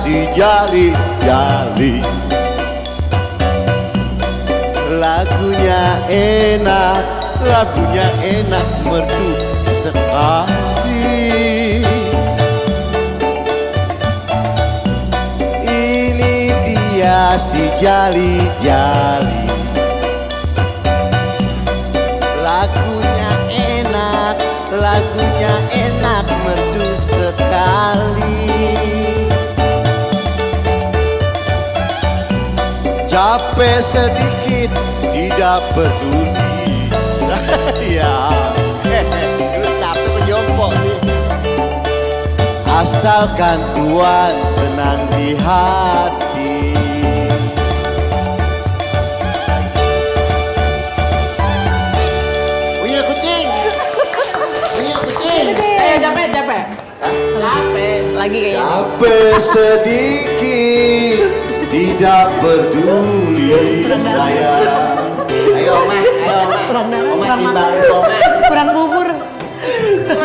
Si jali-jali, lagunya enak merdu sekali. Ini dia si jali-jali, lagunya enak merdu sekali. Capek sedikit tidak peduli. Ya, lu capek penjompo sih. Asalkan Tuhan senang di hati. Punya kucing. Capek. Lagi kayaknya. Capek sedikit tidak peduli saya. Ayo Oma. Oma timbang Oma. Kurang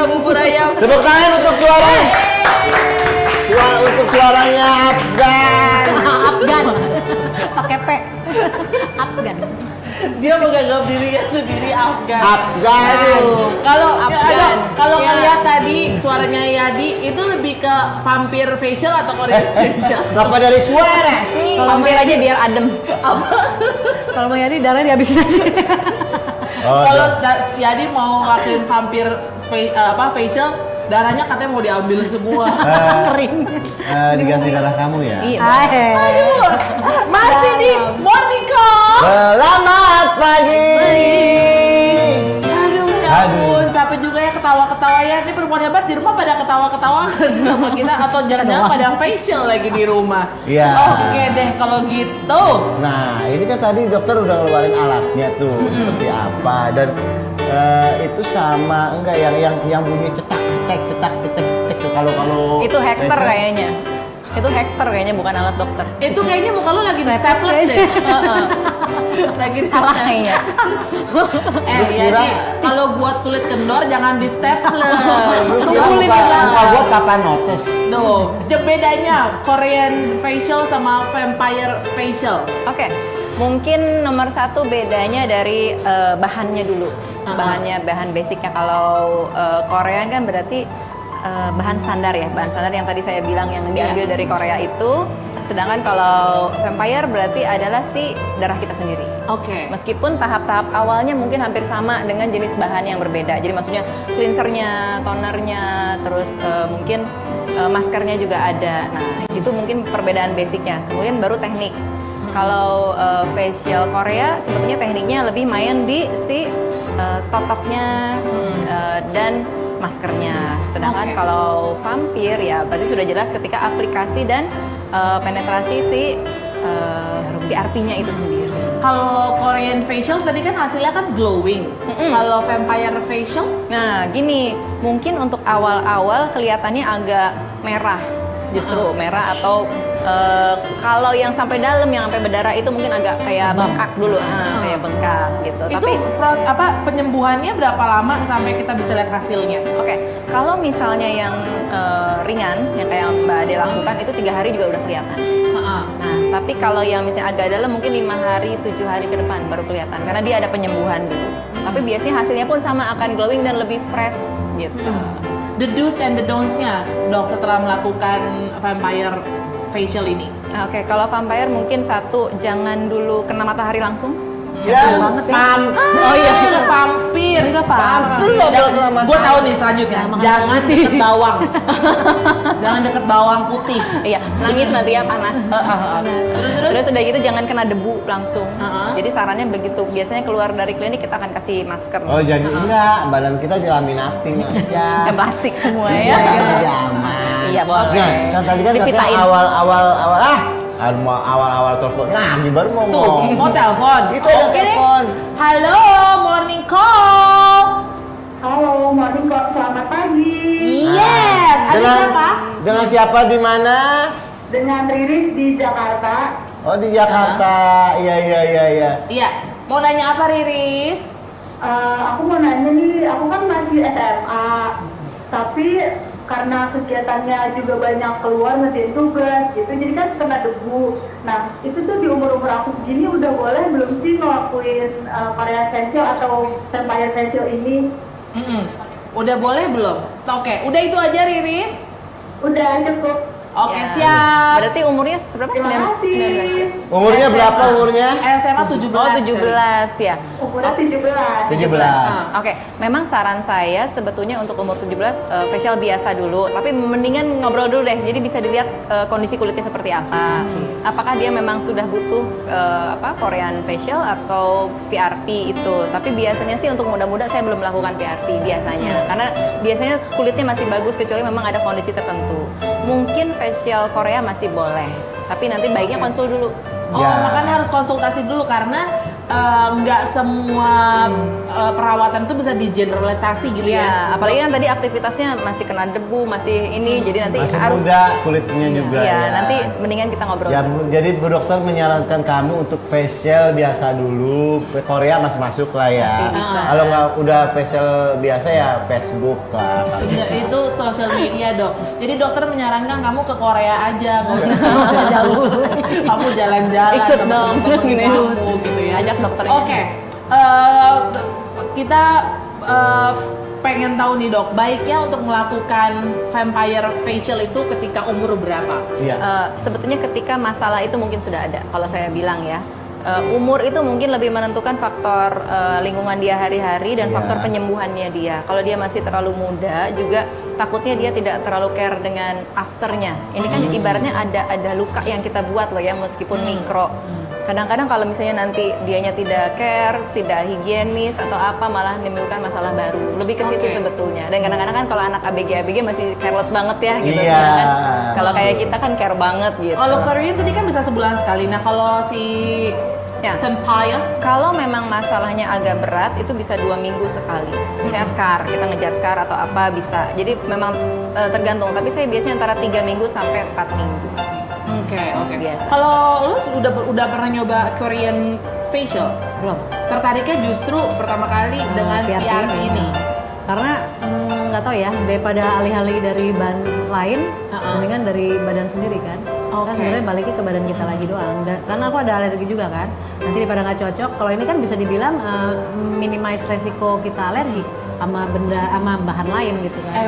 bubur ayam. Tepuk tangan untuk suaranya Afgan. Afgan. Pakai P. Afgan. Dia menganggap dirinya sendiri Afgan. Kalau ngeliat tadi suaranya Yadi itu lebih ke vampir facial atau Korean facial? Kenapa dari suara sih? Vampir aja biar adem. Kalau mau Yadi darah dihabisin aja. Kalau Yadi mau ngelakuin vampir facial, darahnya katanya mau diambil semua. Kering. Diganti darah kamu ya? Iya. Aduh, masih di Morning Call. Selamat pagi. Aduh, ya ampun, capek juga ya ketawa-ketawa ya. Ini perempuan hebat di rumah pada ketawa-ketawa sama kita atau jangan-jangan pada facial lagi di rumah. Iya. Oke deh kalau gitu. Nah, ini kan tadi dokter udah ngeluarin alatnya tuh seperti apa dan itu sama enggak yang bunyi cetak kalau Itu Hector kayaknya. Itu Hector kayaknya bukan alat dokter. Itu kayaknya muka lo lagi di staples deh. Lagi di Salah kayaknya. Jadi kalau buat kulit kendor jangan di staples. Kumpulin muka gua kapan notice? Tuh, bedanya Korean facial sama vampire facial. Oke. Mungkin nomor satu bedanya dari bahannya dulu. Bahan basicnya. Kalau Korean kan berarti bahan standar ya, bahan standar yang tadi saya bilang yang diambil dari Korea itu. Sedangkan kalau vampire berarti adalah si darah kita sendiri. Oke. Meskipun tahap-tahap awalnya mungkin hampir sama dengan jenis bahan yang berbeda. Jadi maksudnya cleansernya, tonernya, terus mungkin maskernya juga ada. Nah itu mungkin perbedaan basicnya. Kemudian baru teknik. Kalau facial Korea sebetulnya tekniknya lebih main di si totoknya dan maskernya. Sedangkan kalau vampir ya berarti sudah jelas ketika aplikasi dan penetrasi si PRP-nya itu sendiri. Kalau Korean facial tadi kan hasilnya kan glowing. Kalau vampire facial? Nah gini, mungkin untuk awal-awal kelihatannya agak merah. Justru merah atau kalau yang sampai dalam, yang sampai berdarah itu mungkin agak kayak bengkak dulu, kayak bengkak gitu. Itu Tapi penyembuhannya berapa lama sampai kita bisa lihat hasilnya? Oke, kalau misalnya yang ringan, yang kayak Mbak Ade lakukan itu 3 hari juga udah kelihatan. Nah, tapi kalau yang misalnya agak dalam mungkin 5 hari, 7 hari ke depan baru kelihatan karena dia ada penyembuhan dulu. Tapi biasanya hasilnya pun sama, akan glowing dan lebih fresh gitu. The do's and the don'ts-nya, dok, setelah melakukan vampire facial ini. Oke, kalau vampire mungkin satu, jangan dulu kena matahari langsung. Ya, Oh iya, vampir. Gue tahu nih selanjutnya. Jangan deket bawang. Jangan deket bawang putih. Iya, nangis nanti ya panas. Terus udah gitu jangan kena debu langsung. Jadi sarannya begitu. Biasanya keluar dari klinik kita akan kasih masker. Oh jadi enggak, badan kita dilaminating aja. Yang plastik semua ya. Jadi aman. Iya boleh. Nah, kan tadi kan katanya awal-awal telepon. Nah, ini baru mau ngomong. Mau telepon. Itu ada telepon. Halo, morning call. Halo, morning kok, selamat pagi. Yes. siapa? Dengan siapa di mana? Dengan Riris di Jakarta. Oh, di Jakarta. Iya. Iya. Mau nanya apa Riris? Aku mau nanya nih, aku kan masih SMA, tapi karena kegiatannya juga banyak keluar ngerjain tugas gitu, jadi kan kena debu. Nah, itu tuh di umur-umur aku segini udah boleh belum sih ngelakuin Korean facial atau vampire facial ini? Udah boleh belum? Oke, udah itu aja Riris. Udah cukup. Oke, Ya. siap. Berarti umurnya berapa? Terima 19 ya? kasih. Umurnya berapa umurnya? SMA 17. Oh, 17 ya. Umurnya 17. 17. Oke, memang saran saya sebetulnya untuk umur 17 facial biasa dulu, tapi mendingan ngobrol dulu deh. Jadi bisa dilihat kondisi kulitnya seperti apa. Apakah dia memang sudah butuh Korean facial atau PRP itu. Tapi biasanya sih untuk muda-muda saya belum melakukan PRP biasanya. Karena biasanya kulitnya masih bagus kecuali memang ada kondisi tertentu. Mungkin facial Korea masih boleh, tapi nanti baiknya konsul dulu. Oh, Ya. makanya harus konsultasi dulu karena nggak semua perawatan itu bisa digeneralisasi gitu Iya, ya. apalagi kan tadi aktivitasnya masih kena debu, masih ini, jadi nanti Masih harus muda kulitnya juga Iya, ya. nanti mendingan kita ngobrol. Ya, dulu. jadi Bu Dokter menyarankan kamu untuk facial biasa dulu. Korea masih masuk lah ya. Masih bisa. Kalau nggak udah facial biasa ya Facebook lah. Itu sosial media dok. Jadi dokter menyarankan kamu ke Korea aja, nggak usah jauh. Kamu jalan-jalan Ikut sama dong, temen-temen gini. kamu gitu ya. Ajak dokternya. Oke, kita pengen tahu nih dok, baiknya untuk melakukan vampire facial itu ketika umur berapa? Iya. Sebetulnya ketika masalah itu mungkin sudah ada. Kalau saya bilang ya, umur itu mungkin lebih menentukan faktor lingkungan dia hari-hari dan Iya. faktor penyembuhannya dia. Kalau dia masih terlalu muda, juga takutnya dia tidak terlalu care dengan afternya. Ini kan ibaratnya ada luka yang kita buat loh ya, meskipun mikro. Kadang-kadang kalau misalnya nanti dianya tidak care, tidak higienis atau apa, malah menimbulkan masalah baru. Lebih ke situ Oke. sebetulnya. Dan kadang-kadang kan kalau anak ABG masih careless banget ya gitu. Iya. Sedangkan kalau kayak kita kan care banget gitu. Kalau Korean tadi kan bisa sebulan sekali. Nah kalau si Ya. vampire Kalau memang masalahnya agak berat, itu bisa 2 minggu sekali. Misalnya scar, kita ngejar scar atau apa bisa. Jadi memang tergantung. Tapi saya biasanya antara 3 minggu sampai 4 minggu. Oke. Biasa. Kalau lu udah pernah nyoba Korean facial? Belum. Tertariknya justru pertama kali dengan PRP PRP ini. Karena nggak tahu ya, daripada alih-alih dari bahan lain, mendingan dari badan sendiri kan. Oke. Kan sebenarnya baliknya ke badan kita lagi doang. Karena aku ada alergi juga kan. Nanti daripada nggak cocok, kalau ini kan bisa dibilang minimize resiko kita alergi sama bahan lain gitu kan.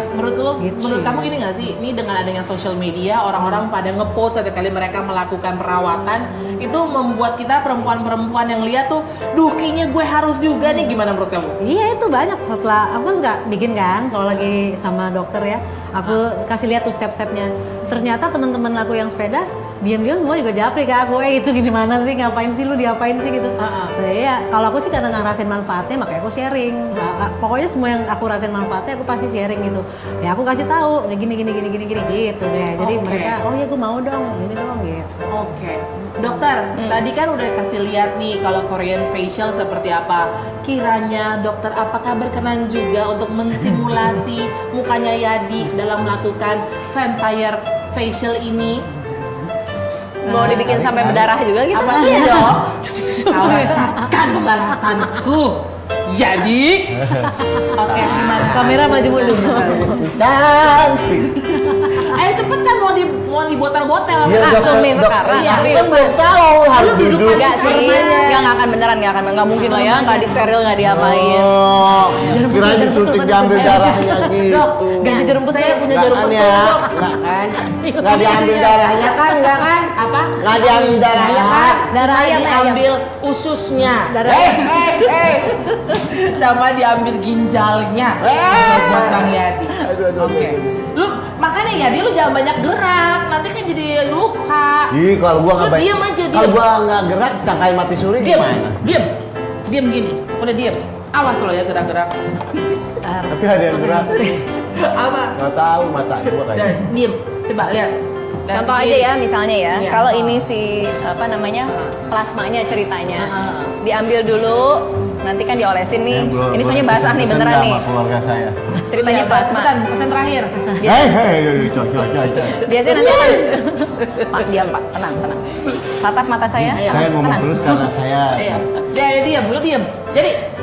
Gitu Menurut sih. kamu gini nggak sih? Ini dengan adanya social media, orang-orang pada ngepost setiap kali mereka melakukan perawatan, itu membuat kita perempuan-perempuan yang lihat tuh, duh kayaknya gue harus juga nih. Gimana menurut kamu? Iya itu banyak, setelah aku kan suka bikin kan kalau lagi sama dokter ya, aku kasih lihat tuh step-stepnya. Ternyata teman-teman aku yang sepeda diam-diam semua juga japri ke aku, itu gimana sih, ngapain sih lu, diapain sih gitu. Nah, ya kalau aku sih karena ngerasain manfaatnya makanya aku sharing. Nah, pokoknya semua yang aku rasain manfaatnya aku pasti sharing gitu. Ya aku kasih tahu gini gitu deh. Jadi Oke. mereka oh ya gue mau dong ini dong gitu. Oke, dokter, tadi kan udah kasih lihat nih kalau Korean facial seperti apa. Kiranya dokter apakah berkenan juga untuk mensimulasi mukanya Yadi dalam melakukan vampire facial ini? Mau dibikin sampai berdarah juga gitu? Apa sih dok? Kau rasakan pembalasanku, Yadi. Oke, gimana? Kamera maju mundur. Cantik. Ayo cepetan mau di botel-botel. Iya, Langsung nih dok. sekarang. Iya, Tapi kan belum tahu harus duduk. Enggak sih, nggak akan beneran, nggak mungkin lah ya, nggak di steril, nggak diapain. Oh, kirain disuntik diambil darahnya gitu. Dok, ganti jarum putih. Saya punya Nggak jarum kan putih, ya? dok. Nggak kan? Nggak diambil darahnya kan? Nggak kan? Apa? Nggak diambil darahnya kan? Darah Cuma ayam, diambil ususnya. Sama diambil ginjalnya. Buat Bang Yadi. Oke. Lu makanya Yadi lu jangan banyak gerak, nanti kan jadi luka. Ih, kalau gua nggak Lu diem aja, Kalau diem. gua nggak gerak, sangkain mati suri Diam, gimana? diam gini. Udah diam. Awas lo ya gerak-gerak. Tapi ada yang gerak. Apa? Nggak tahu mata gua Dan kayak. diam. Coba lihat. Lihat Contoh aja gini. ya, misalnya ya, Iya. kalau ini si plasmanya ceritanya, Ah. diambil dulu, nanti kan diolesin nih. Ya, belum- Ini soalnya belum basah nih pesen beneran sama nih. keluarga saya. Ceritanya Iya, basah. Cepetan, pesan terakhir. Hei, coy. Biasanya nanti akan Pak, diam Pak, tenang. Tatap mata saya. Ayo. Saya ngomong Tenang. terus karena saya Iya. Dia diam, lu diam.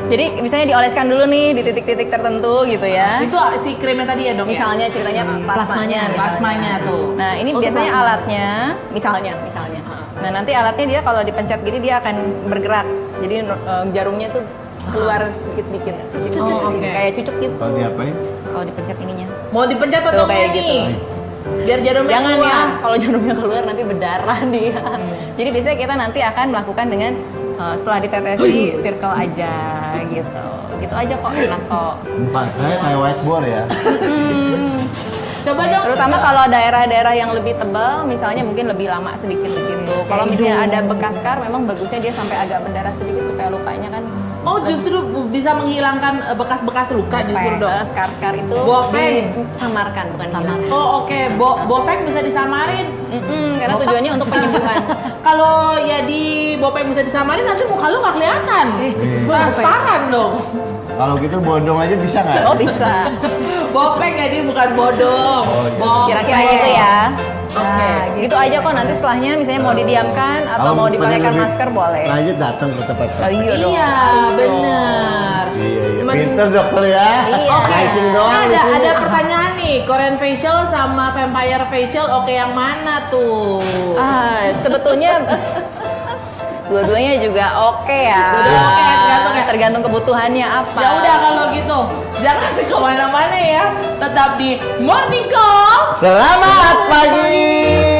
Jadi misalnya dioleskan dulu nih di titik-titik tertentu gitu ya. Itu si krimnya tadi ya, Dok. Misalnya ceritanya plasmanya. misalnya. plasmanya tuh. Nah ini Oh, itu biasanya plasma. alatnya, misalnya. Nah nanti alatnya dia kalau dipencet gini dia akan bergerak. Jadi jarumnya tuh keluar sedikit-sedikit. Oh, oke. Kayak cucuk gitu. kalau diapain? Kalau dipencet ininya. Mau dipencet Tuh, atau kayak nih? gitu. Biar jarumnya Jangan keluar. ya, kalau jarumnya keluar nanti berdarah dia. Jadi biasanya kita nanti akan melakukan dengan setelah ditetesi circle aja gitu. Gitu aja kok, enak kok. Muka saya kayak whiteboard ya. Coba dong. Terutama kalau daerah-daerah yang lebih tebal, misalnya mungkin lebih lama sedikit di situ. Kalau misalnya ada bekas scar, memang bagusnya dia sampai agak berdarah sedikit supaya lukanya kan. Oh, justru bisa menghilangkan bekas-bekas luka justru, Dok. Scar-scar itu Bopeng. disamarkan bukan dihilangkan. Oh, oke. Bopeng bisa disamarin. Karena tujuannya untuk penyembuhan. Kalau ya di bopeng bisa disamarin, nanti muka lu nggak kelihatan. Transparan dong. Kalau gitu bodong aja bisa nggak? Oh bisa. Bopeng jadi bukan bodong. Oh, iya. Bopeng. Kira-kira gitu ya. Oke. Nah, gitu aja kok nanti setelahnya misalnya mau didiamkan atau Kalau mau pengen dipakaikan lebih masker boleh. Lanjut datang ke tempat. Oh, iya dong. Iya, Harus dong. bener. Iya. Men- Pinter dokter ya. Iya. Oke, Mancing doang di ada sini. pertanyaan nih, Korean facial sama vampire facial, oke yang mana tuh? Sebetulnya dua-duanya juga oke ya. Dua-duanya oke, tergantung ya. Tergantung kebutuhannya apa. Ya udah kalau gitu, jangan kemana-mana ya, tetap di Morning Call. Selamat pagi.